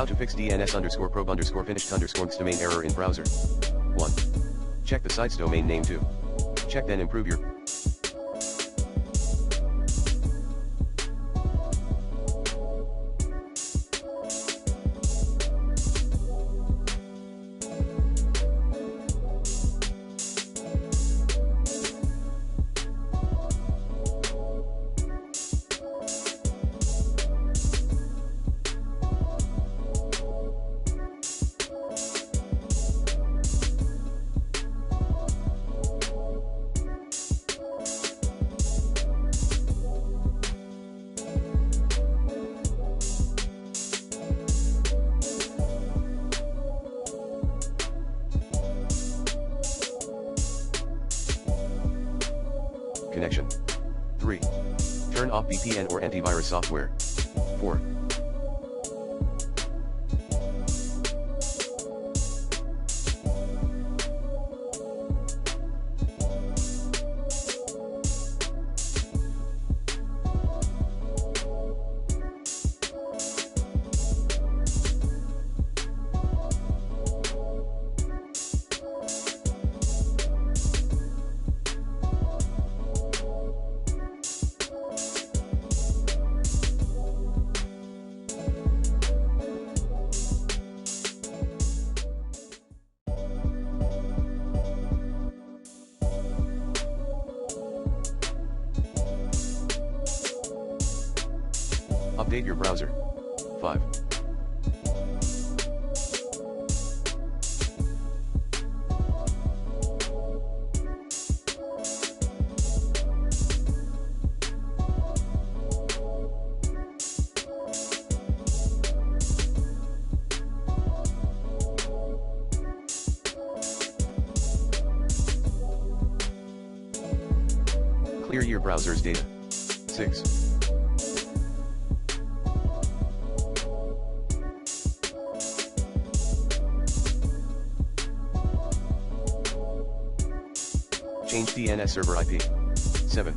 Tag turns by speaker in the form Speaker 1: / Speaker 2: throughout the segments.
Speaker 1: How to fix DNS_probe_finished_ domain error in browser. 1. Check the site's domain name. 2. Check then improve your connection. 3. Turn off VPN or antivirus software. 4. Update your browser. 5. Clear your browser's data. 6. Change DNS server IP. 7.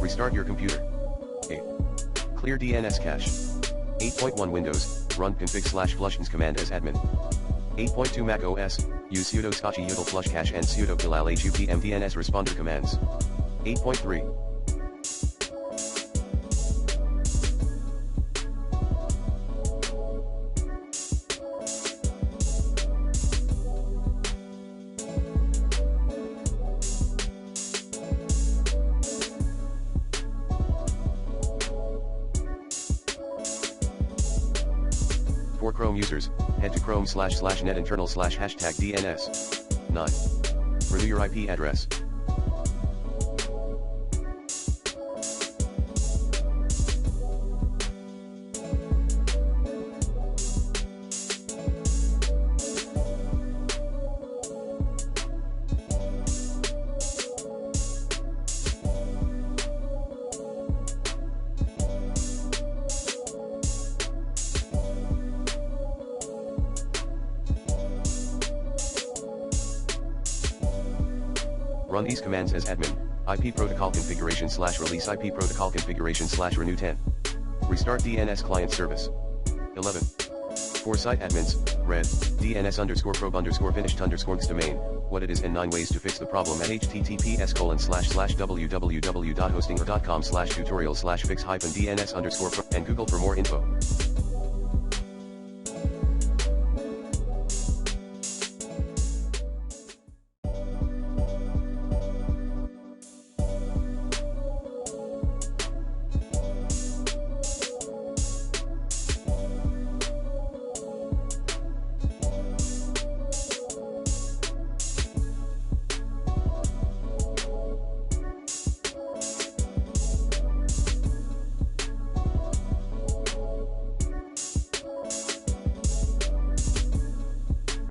Speaker 1: Restart your computer. 8. Clear DNS cache. 8.1 Windows, run config/flushins command as admin. 8.2 macOS, use sudo scotchy util flush cache and sudo killal hupm DNS responder commands. 8.3. For Chrome users, head to chrome//netinternal/#DNS. 9. Renew your IP address. Run these commands as admin: IP protocol configuration/release IP protocol configuration/renew 10. Restart DNS client service. 11. For site admins, red, DNS_probe_finished_ domain, what it is and 9 ways to fix the problem at https://www.hostingr.com/tutorial/fix-DNS_pro and Google for more info.